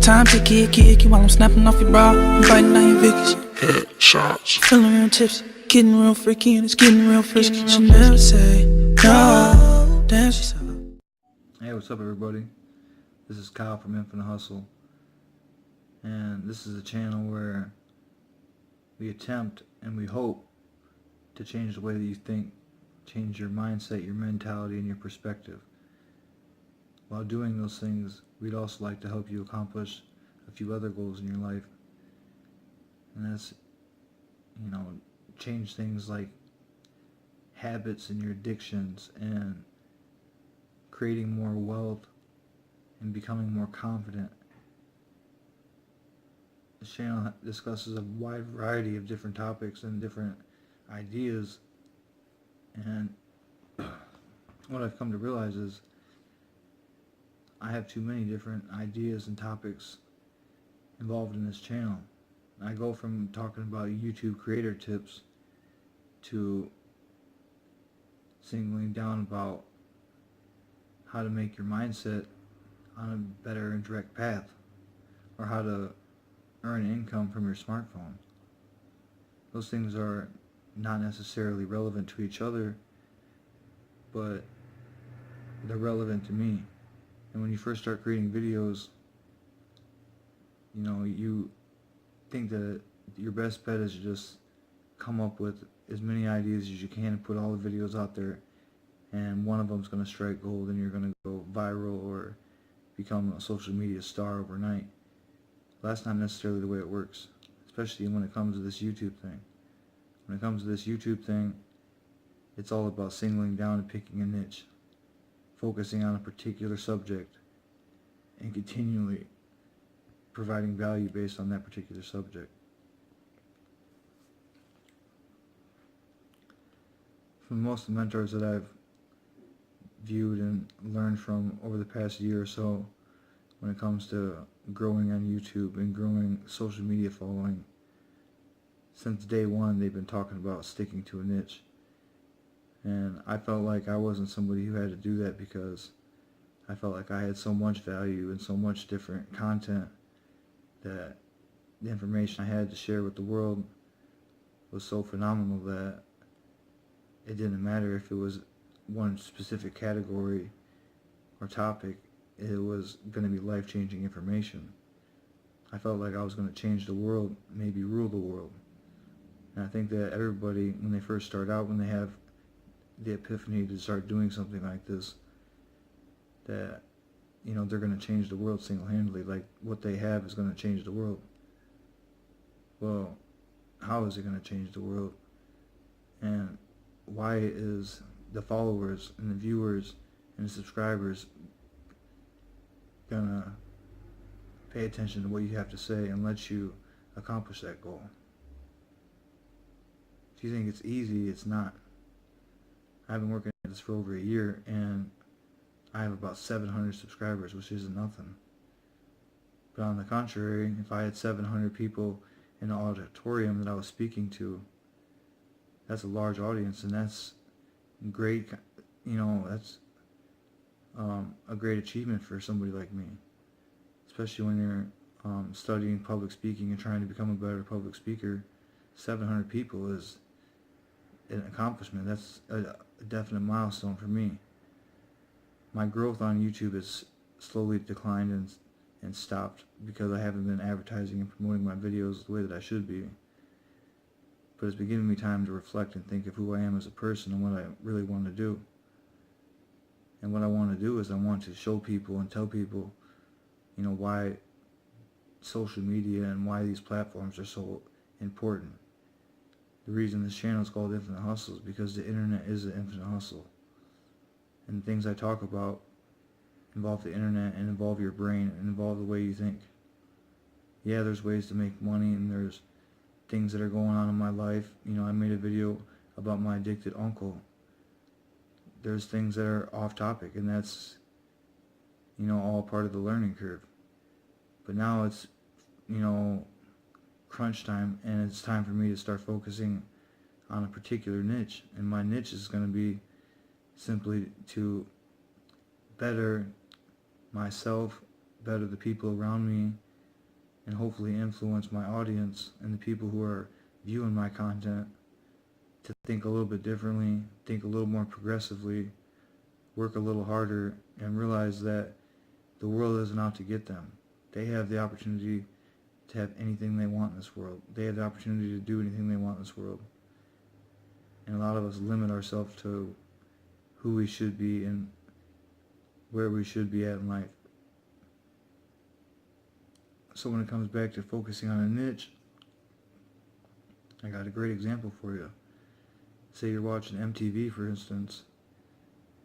time to kick you while I'm snapping off your bra and biting on your Vickies. Headshots. Feeling real tipsy, getting real freaky, and it's getting real frisky. She never say no. Damn, she said. Hey, what's up, everybody? This is Kyle from Infinite Hustle, and this is a channel where we attempt and we hope to change the way that you think, change your mindset, your mentality, and your perspective. While doing those things, we'd also like to help you accomplish a few other goals in your life, and that's, change things like habits and your addictions, and creating more wealth and becoming more confident. This channel discusses a wide variety of different topics and different ideas, and what I've come to realize is I have too many different ideas and topics involved in this channel. I go from talking about YouTube creator tips to singling down about how to make your mindset on a better and direct path, or how to earn income from your smartphone. Those things are not necessarily relevant to each other, but they're relevant to me. And when you first start creating videos, you think that your best bet is to just come up with as many ideas as you can and put all the videos out there, and one of them's going to strike gold and you're going to go viral or become a social media star overnight. That's not necessarily the way it works, especially when it comes to this YouTube thing. When it comes to this YouTube thing, it's all about singling down and picking a niche, focusing on a particular subject, and continually providing value based on that particular subject. From most of the mentors that I've viewed and learned from over the past year or so, when it comes to growing on YouTube and growing social media following, since day one they've been talking about sticking to a niche. And I felt like I wasn't somebody who had to do that, because I felt like I had so much value and so much different content that the information I had to share with the world was so phenomenal that it didn't matter if it was one specific category or topic. It was going to be life-changing information. I felt like I was going to change the world, maybe rule the world. And I think that everybody, when they first start out, when they have the epiphany to start doing something like this, that they're going to change the world single-handedly, like what they have is going to change the world. Well, how is it going to change the world? And why is the followers and the viewers and the subscribers gonna pay attention to what you have to say and let you accomplish that goal? If you think it's easy, it's not. I've been working at this for over a year, and I have about 700 subscribers, which isn't nothing. But on the contrary, if I had 700 people in an auditorium that I was speaking to, that's a large audience, and that's great. That's a great achievement for somebody like me, especially when you're studying public speaking and trying to become a better public speaker. 700 people is an accomplishment. That's a definite milestone for me. My growth on YouTube has slowly declined and stopped because I haven't been advertising and promoting my videos the way that I should be. But it's been giving me time to reflect and think of who I am as a person and what I really want to do. And what I want to do is I want to show people and tell people, why social media and why these platforms are so important. The reason this channel is called Infinite Hustle is because the internet is an infinite hustle. And the things I talk about involve the internet and involve your brain and involve the way you think. Yeah, there's ways to make money, and there's things that are going on in my life. I made a video about my addicted uncle. There's things that are off topic, and that's all part of the learning curve. But now it's crunch time, and it's time for me to start focusing on a particular niche. And my niche is going to be simply to better myself, better the people around me, and hopefully influence my audience and the people who are viewing my content to think a little bit differently, think a little more progressively, work a little harder, and realize that the world isn't out to get them. They have the opportunity to have anything they want in this world. They have the opportunity to do anything they want in this world. And a lot of us limit ourselves to who we should be and where we should be at in life. So when it comes back to focusing on a niche, I got a great example for you. Say you're watching MTV, for instance,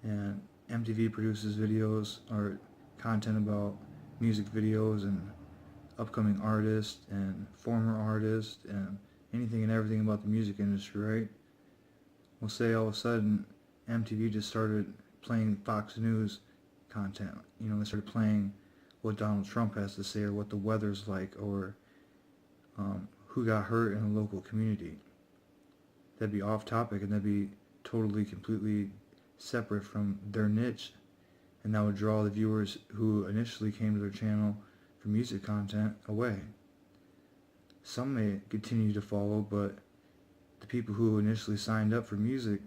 and MTV produces videos or content about music videos and upcoming artists and former artists and anything and everything about the music industry, right? Well, say all of a sudden MTV just started playing Fox News content. You know, they started playing what Donald Trump has to say or what the weather's like or who got hurt in a local community. That'd be off topic and that'd be totally, completely separate from their niche, and that would draw the viewers who initially came to their channel for music content away. Some may continue to follow, but the people who initially signed up for music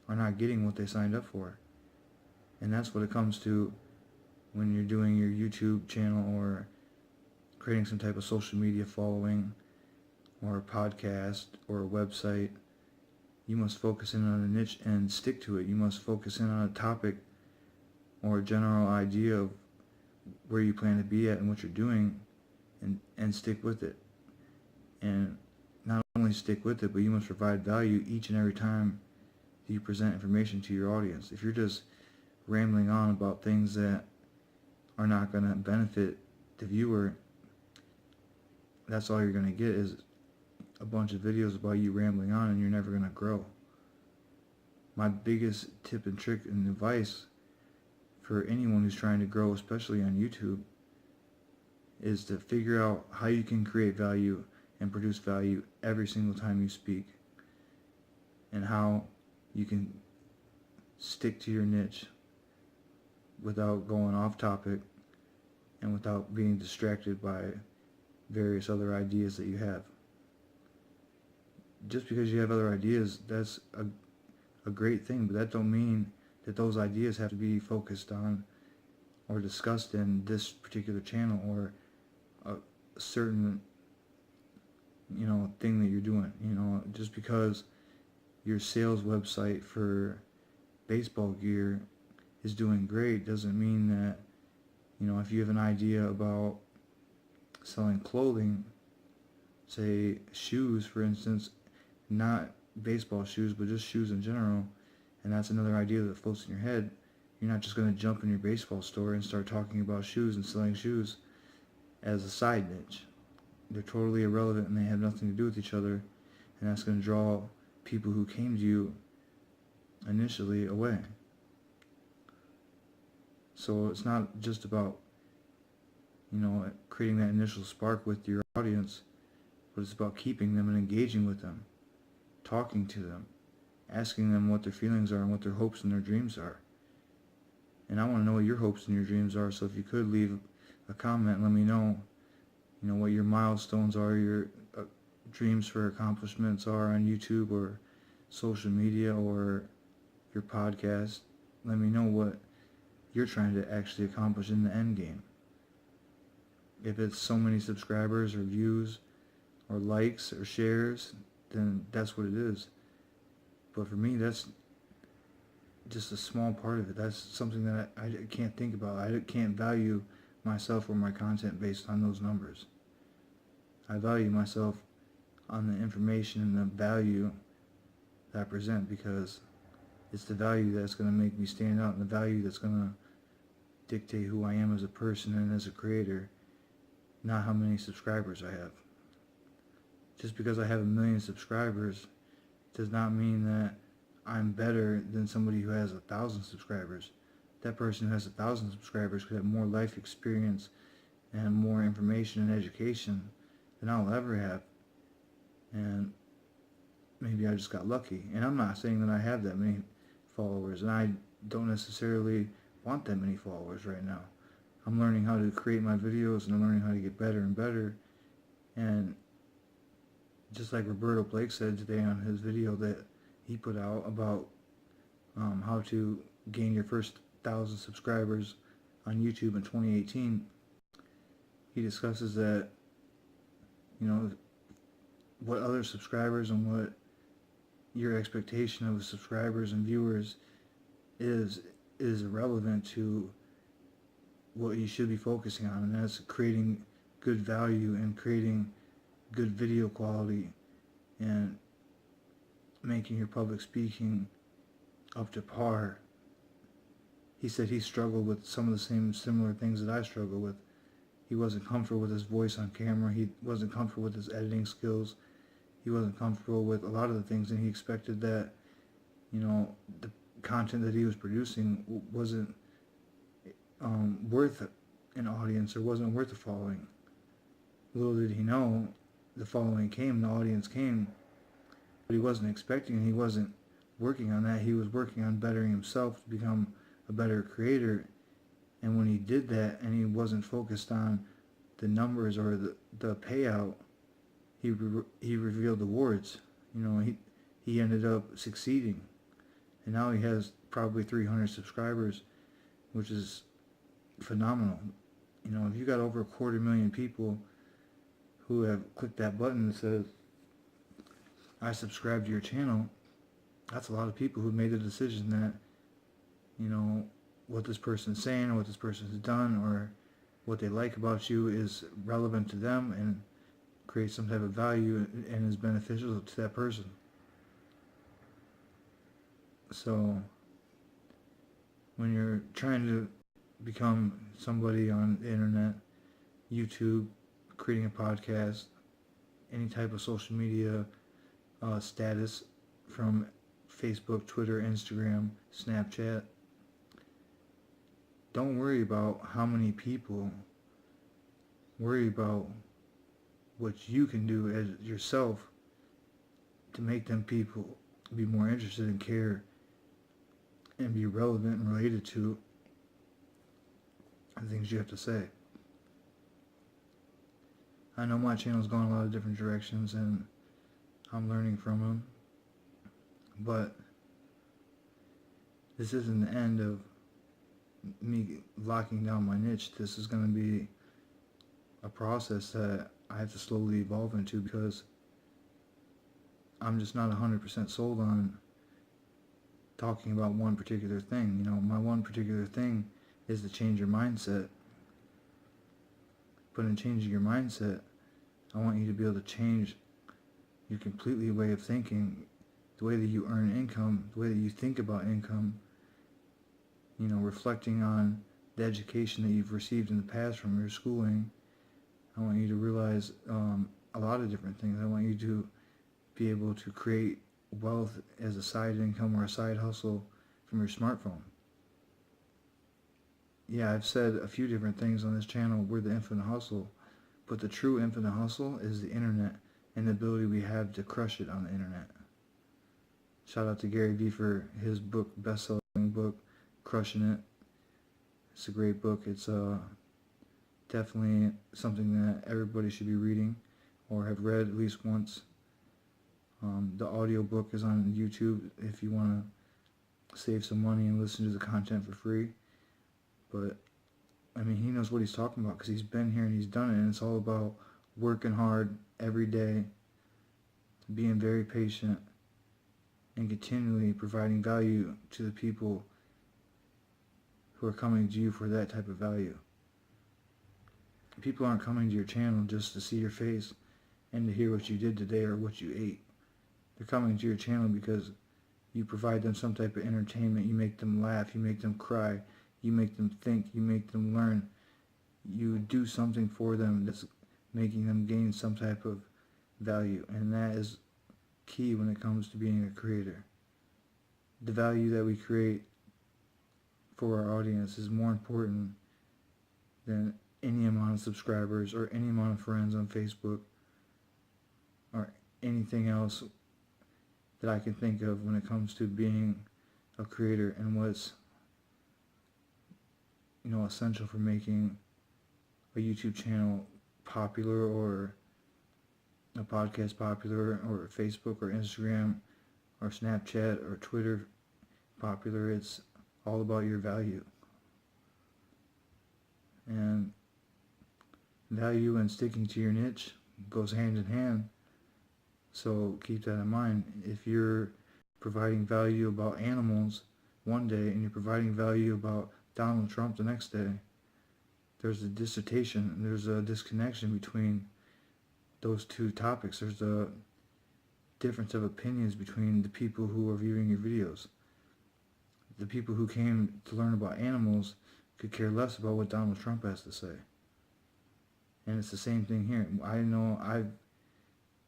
are not getting what they signed up for. And that's what it comes to when you're doing your YouTube channel or creating some type of social media following or a podcast or a website. You must focus in on a niche and stick to it. You must focus in on a topic or a general idea of where you plan to be at and what you're doing, and stick with it. And not only stick with it, but you must provide value each and every time that you present information to your audience. If you're just rambling on about things that are not going to benefit the viewer, that's all you're going to get is a bunch of videos about you rambling on, and you're never going to grow. My biggest tip and trick and advice for anyone who's trying to grow, especially on YouTube, is to figure out how you can create value and produce value every single time you speak, and how you can stick to your niche without going off topic and without being distracted by various other ideas that you have. Just because you have other ideas, that's a great thing, but that don't mean that those ideas have to be focused on or discussed in this particular channel or a certain, thing that you're doing. Just because your sales website for baseball gear is doing great doesn't mean that, if you have an idea about selling clothing, say shoes for instance, not baseball shoes but just shoes in general, and that's another idea that floats in your head, you're not just going to jump in your baseball store and start talking about shoes and selling shoes as a side niche. They're totally irrelevant and they have nothing to do with each other, and that's going to draw people who came to you initially away. So it's not just about creating that initial spark with your audience, but it's about keeping them and engaging with them, talking to them, asking them what their feelings are and what their hopes and their dreams are. And I want to know what your hopes and your dreams are, so if you could leave a comment and let me know, what your milestones are, your dreams for accomplishments are on YouTube or social media or your podcast. Let me know what you're trying to actually accomplish in the end game. If it's so many subscribers or views or likes or shares, then that's what it is. But for me, that's just a small part of it. That's something that I can't think about. I can't value myself or my content based on those numbers. I value myself on the information and the value that I present, because it's the value that's going to make me stand out and the value that's going to dictate who I am as a person and as a creator, not how many subscribers I have. Just because I have 1 million subscribers does not mean that I'm better than somebody who has 1,000 subscribers. That person who has 1,000 subscribers could have more life experience and more information and education than I'll ever have. And maybe I just got lucky. And I'm not saying that I have that many followers, and I don't necessarily want that many followers right now. I'm learning how to create my videos, and I'm learning how to get better and better, And just like Roberto Blake said today on his video that he put out about how to gain your first 1,000 subscribers on YouTube in 2018, he discusses that, you know, what other subscribers and what your expectation of subscribers and viewers is irrelevant to what you should be focusing on, and that's creating good value and creating good video quality and making your public speaking up to par. He said he struggled with some of the same similar things that I struggle with. He wasn't comfortable with his voice on camera. He wasn't comfortable with his editing skills. He wasn't comfortable with a lot of the things, and he expected that, you know, the content that he was producing wasn't worth an audience or wasn't worth a following. Little did he know, the following came, the audience came, but he wasn't expecting it. He wasn't working on that. He was working on bettering himself to become a better creator. And when he did that and he wasn't focused on the numbers or the payout, he revealed the warts. You know, he ended up succeeding. And now he has probably 300 subscribers, which is phenomenal. You know, if you got over 250,000 people who have clicked that button that says, I subscribe to your channel, that's a lot of people who made the decision that, you know, what this person's saying or what this person's done or what they like about you is relevant to them and creates some type of value and is beneficial to that person. So when you're trying to become somebody on the internet, YouTube, creating a podcast, any type of social media status from Facebook, Twitter, Instagram, Snapchat, don't worry about how many people. Worry about what you can do as yourself to make them people be more interested and care and be relevant and related to the things you have to say. I know my channel's gone a lot of different directions and I'm learning from them, but this isn't the end of me locking down my niche. This is going to be a process that I have to slowly evolve into because I'm just not 100% sold on talking about one particular thing. You know, my one particular thing is to change your mindset. But in changing your mindset, I want you to be able to change your completely way of thinking, the way that you earn income, the way that you think about income, you know, reflecting on the education that you've received in the past from your schooling. I want you to realize a lot of different things. I want you to be able to create wealth as a side income or a side hustle from your smartphone. Yeah, I've said a few different things on this channel. We're the infinite hustle, but the true infinite hustle is the internet and the ability we have to crush it on the internet. Shout out to Gary Vee for his book, best-selling book, Crushing It. It's a great book. It's definitely something that everybody should be reading or have read at least once. The audio book is on YouTube if you want to save some money and listen to the content for free. But I mean, he knows what he's talking about because he's been here and he's done it, and it's all about working hard every day, being very patient, and continually providing value to the people who are coming to you for that type of value. People aren't coming to your channel just to see your face and to hear what you did today or what you ate. They're coming to your channel because you provide them some type of entertainment. You make them laugh, you make them cry, you make them think, you make them learn. You do something for them that's making them gain some type of value, and that is key when it comes to being a creator. The value that we create for our audience is more important than any amount of subscribers or any amount of friends on Facebook or anything else that I can think of when it comes to being a creator and what's, you know, essential for making a YouTube channel popular or a podcast popular, or Facebook or Instagram or Snapchat or Twitter popular. It's all about your value. And value and sticking to your niche goes hand in hand. So keep that in mind. If you're providing value about animals one day and you're providing value about Donald Trump the next day, there's a dissertation, there's a disconnection between those two topics. There's a difference of opinions between the people who are viewing your videos. The people who came to learn about animals could care less about what Donald Trump has to say. And it's the same thing here. I know I've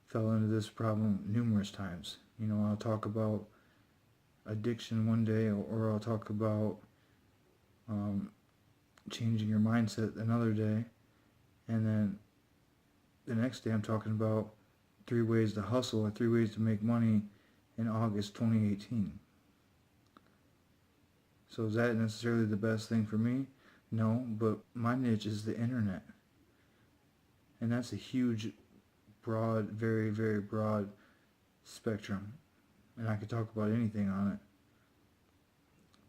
fell into this problem numerous times. You know, I'll talk about addiction one day, or I'll talk about changing your mindset another day, and then the next day I'm talking about 3 ways to hustle or 3 ways to make money in August 2018. So is that necessarily the best thing for me? No, but my niche is the internet. And that's a huge, broad, very, very broad spectrum. And I could talk about anything on it.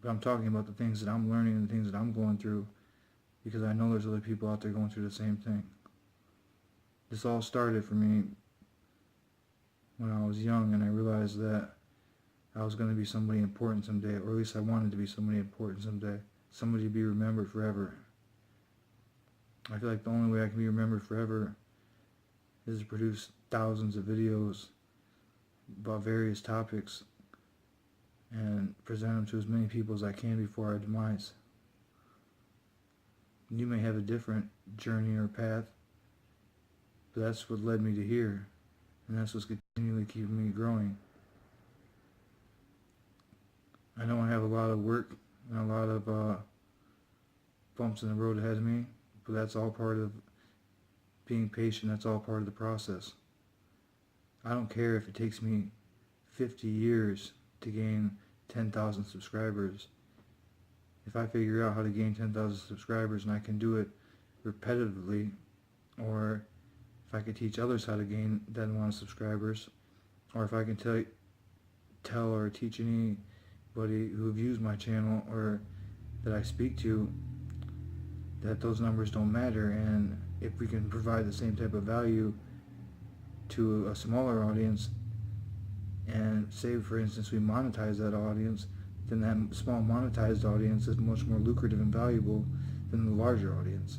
But I'm talking about the things that I'm learning and the things that I'm going through, because I know there's other people out there going through the same thing. This all started for me when I was young, and I realized that I was going to be somebody important someday, or at least I wanted to be somebody important someday, somebody to be remembered forever. I feel like the only way I can be remembered forever is to produce thousands of videos about various topics and present them to as many people as I can before our demise. You may have a different journey or path, but that's what led me to here, and that's what's continually keeping me growing. I know I have a lot of work and a lot of bumps in the road ahead of me, but that's all part of being patient. That's all part of the process. I don't care if it takes me 50 years to gain 10,000 subscribers. If I figure out how to gain 10,000 subscribers and I can do it repetitively, or if I could teach others how to gain that amount of subscribers, or if I can tell or teach anybody who views my channel or that I speak to that those numbers don't matter, and if we can provide the same type of value to a smaller audience, and say for instance we monetize that audience, then that small monetized audience is much more lucrative and valuable than the larger audience.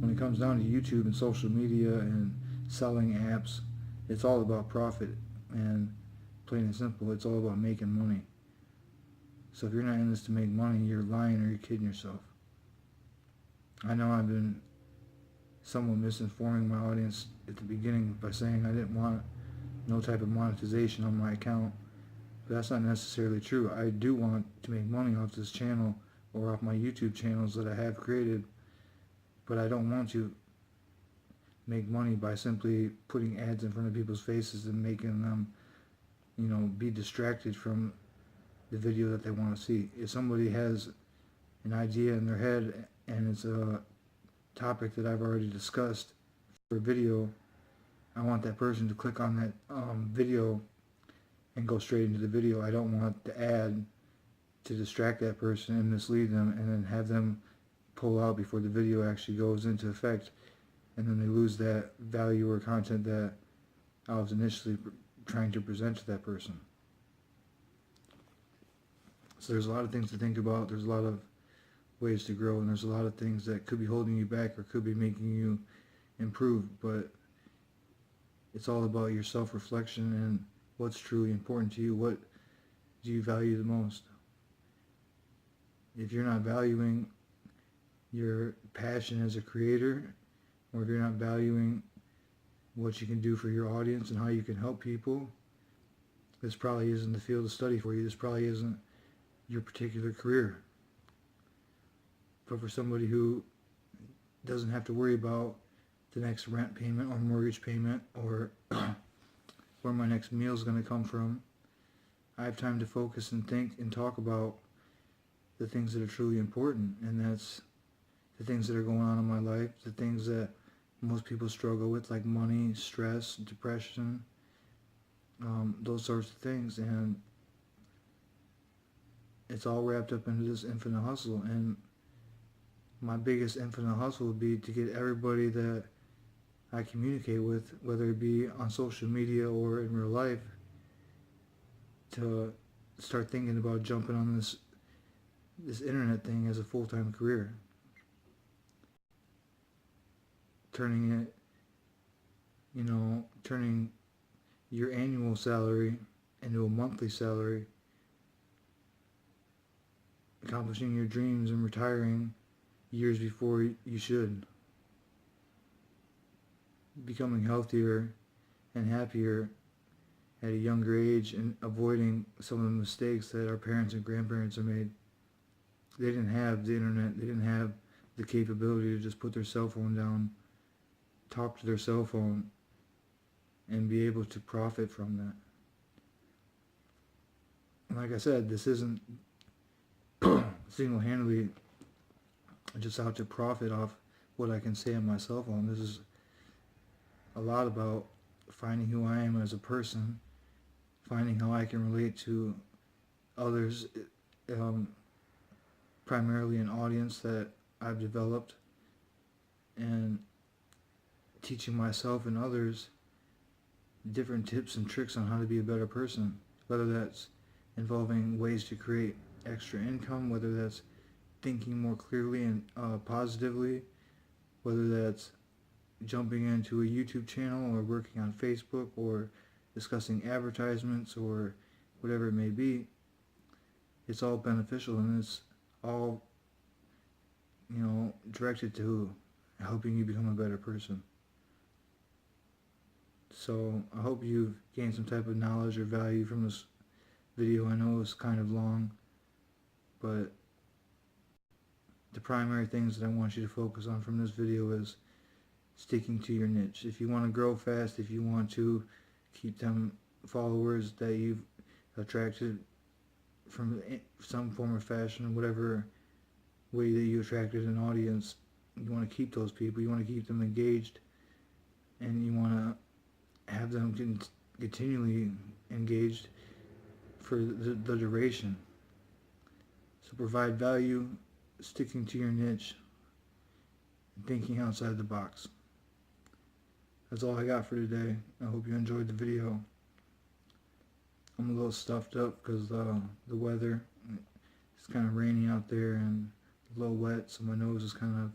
When it comes down to YouTube and social media and selling apps, it's all about profit, and plain and simple, it's all about making money. So if you're not in this to make money, you're lying or you're kidding yourself. I know I've been somewhat misinforming my audience at the beginning by saying I didn't want no type of monetization on my account, but that's not necessarily true. I do want to make money off this channel or off my YouTube channels that I have created, but I don't want to make money by simply putting ads in front of people's faces and making them, you know, be distracted from the video that they want to see. If somebody has an idea in their head and it's a topic that I've already discussed for a video, I want that person to click on that video and go straight into the video. I don't want the ad to distract that person and mislead them and then have them pull out before the video actually goes into effect, and then they lose that value or content that I was initially trying to present to that person. So there's a lot of things to think about, there's a lot of ways to grow, and there's a lot of things that could be holding you back or could be making you improve, but it's all about your self-reflection and what's truly important to you. What do you value the most? If you're not valuing your passion as a creator, or if you're not valuing what you can do for your audience and how you can help people, this probably isn't the field of study for you. This probably isn't your particular career. But for somebody who doesn't have to worry about the next rent payment or mortgage payment or where my next meal is going to come from, I have time to focus and think and talk about the things that are truly important, and that's the things that are going on in my life, the things that most people struggle with, like money, stress, depression, those sorts of things, and it's all wrapped up into this infinite hustle. And my biggest infinite hustle would be to get everybody that I communicate with, whether it be on social media or in real life, to start thinking about jumping on this internet thing as a full-time career. Turning your annual salary into a monthly salary, accomplishing your dreams and retiring years before you should, becoming healthier and happier at a younger age, and avoiding some of the mistakes that our parents and grandparents have made. They didn't have the internet, they didn't have the capability to just put their cell phone down, talk to their cell phone, and be able to profit from that. And like I said, this isn't single-handedly just out to profit off what I can say on my cell phone. This is a lot about finding who I am as a person, finding how I can relate to others, primarily an audience that I've developed, and teaching myself and others different tips and tricks on how to be a better person, whether that's involving ways to create extra income, whether that's thinking more clearly and positively, whether that's jumping into a YouTube channel or working on Facebook or discussing advertisements or whatever it may be. It's all beneficial, and it's all, directed to helping you become a better person. So I hope you've gained some type of knowledge or value from this video. I know it's kind of long, but the primary things that I want you to focus on from this video is sticking to your niche. If you want to grow fast, if you want to keep them followers that you've attracted from some form of fashion, whatever way that you attracted an audience, you want to keep those people, you want to keep them engaged, and you want to have them continually engaged for the duration. So provide value, sticking to your niche, and thinking outside the box. That's all I got for today. I hope you enjoyed the video. I'm a little stuffed up because the weather, it's kind of rainy out there and a little wet, so my nose is kind of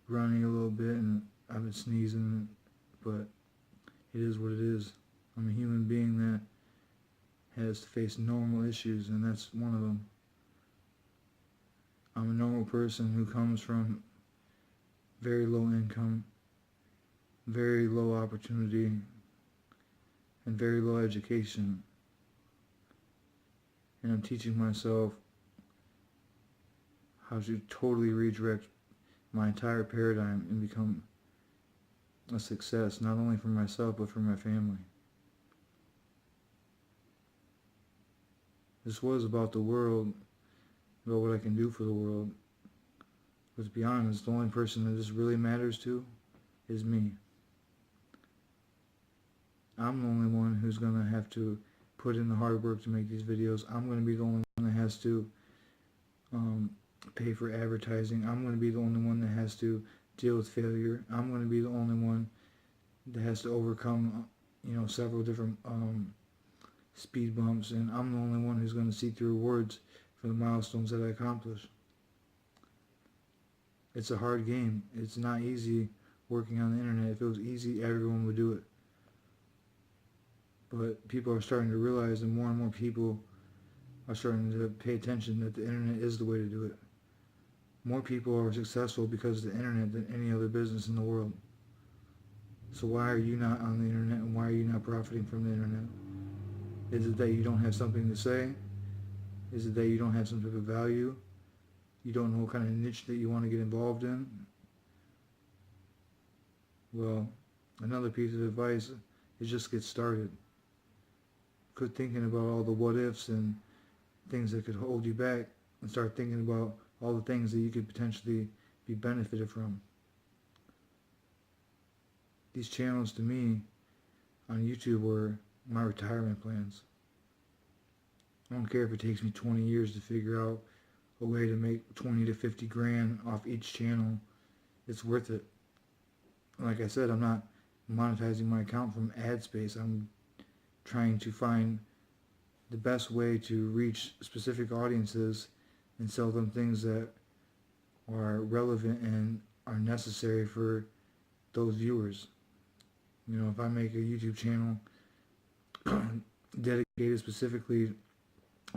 running a little bit and I've been sneezing, but it is what it is. I'm a human being that has to face normal issues, and that's one of them. I'm a normal person who comes from very low income, very low opportunity, and very low education. And I'm teaching myself how to totally redirect my entire paradigm and become a success, not only for myself, but for my family. This was about the world, about what I can do for the world. But to be honest, the only person that this really matters to is me. I'm the only one who's going to have to put in the hard work to make these videos. I'm going to be the only one that has to pay for advertising. I'm going to be the only one that has to deal with failure. I'm going to be the only one that has to overcome, several different speed bumps, and I'm the only one who's going to seek the rewards for the milestones that I accomplish. It's a hard game. It's not easy working on the internet. If it was easy, everyone would do it. But people are starting to realize, and more people are starting to pay attention, that the internet is the way to do it. More people are successful because of the internet than any other business in the world. So why are you not on the internet, and why are you not profiting from the internet? Is it that you don't have something to say? Is it that you don't have some type of value? You don't know what kind of niche that you want to get involved in? Well, another piece of advice is just get started. Quit thinking about all the what ifs and things that could hold you back, and start thinking about all the things that you could potentially be benefited from. these channels to me on YouTube were my retirement plans. I don't care if it takes me 20 years to figure out a way to make 20 to 50 grand off each channel. It's worth it. Like I said, I'm not monetizing my account from ad space. I'm trying to find the best way to reach specific audiences and sell them things that are relevant and are necessary for those viewers. You know, if I make a YouTube channel dedicated specifically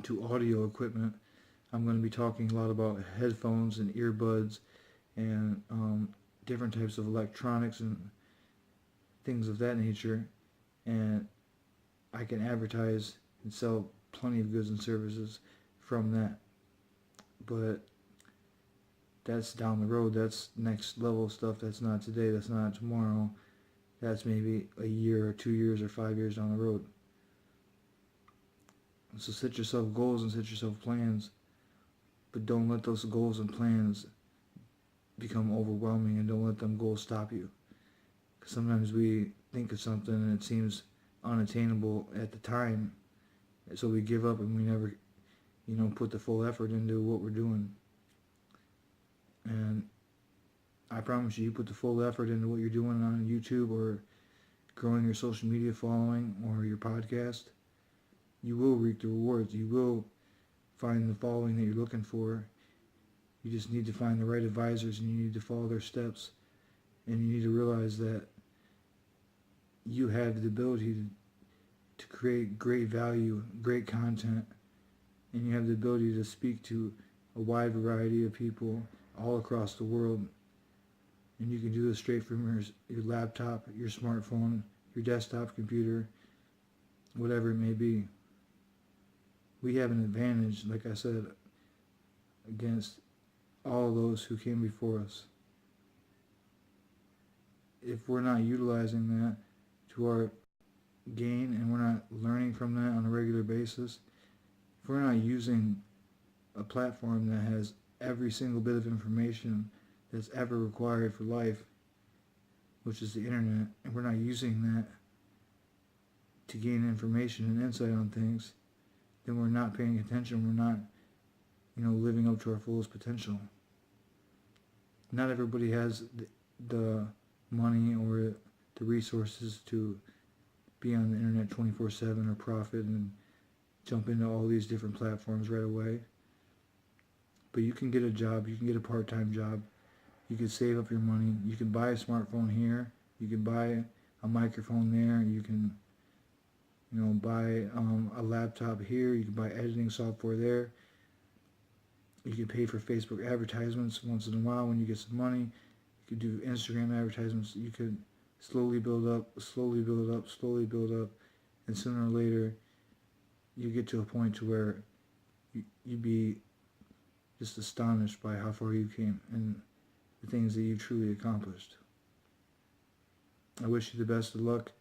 to audio equipment, I'm going to be talking a lot about headphones and earbuds and different types of electronics and things of that nature, and I can advertise and sell plenty of goods and services from that. But that's down the road. That's next level stuff. That's not today. That's not tomorrow. That's maybe a year or 2 years or 5 years down the road. So set yourself goals and set yourself plans, but don't let those goals and plans become overwhelming, and don't let them goals stop you. Because sometimes we think of something and it seems unattainable at the time, so we give up and we never, put the full effort into what we're doing. And I promise you put the full effort into what you're doing on YouTube or growing your social media following or your podcast, you will reap the rewards. You will find the following that you're looking for. You just need to find the right advisors, and you need to follow their steps, and you need to realize that you have the ability to create great value, great content, and you have the ability to speak to a wide variety of people all across the world. And you can do this straight from your laptop, your smartphone, your desktop computer, whatever it may be. We have an advantage, like I said, against all those who came before us. If we're not utilizing that to our gain and we're not learning from that on a regular basis, if we're not using a platform that has every single bit of information that's ever required for life, which is the internet, and we're not using that to gain information and insight on things, then we're not paying attention. We're not, living up to our fullest potential. Not everybody has the money or the resources to be on the internet 24/7 or profit and jump into all these different platforms right away. But you can get a job. You can get a part-time job. You can save up your money. You can buy a smartphone here. You can buy a microphone there. You can, buy a laptop here. You can buy editing software there. You can pay for Facebook advertisements once in a while when you get some money. You could do Instagram advertisements. You could slowly build up, and sooner or later you get to a point to where you'd be just astonished by how far you came and the things that you truly accomplished. I wish you the best of luck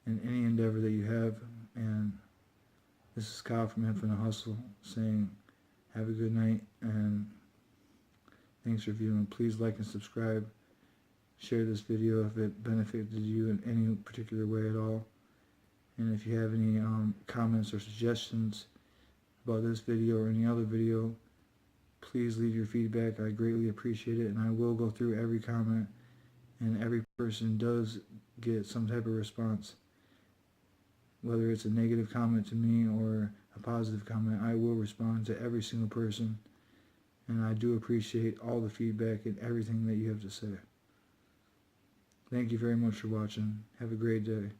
in any endeavor that you have, and this is Kyle from Infinite Hustle saying have a good night, and thanks for viewing. Please like and subscribe. Share this video if it benefited you in any particular way at all. And if you have any comments or suggestions about this video or any other video, please leave your feedback. I greatly appreciate it, and I will go through every comment, and every person does get some type of response. Whether it's a negative comment to me or a positive comment, I will respond to every single person, and I do appreciate all the feedback and everything that you have to say. Thank you very much for watching. Have a great day.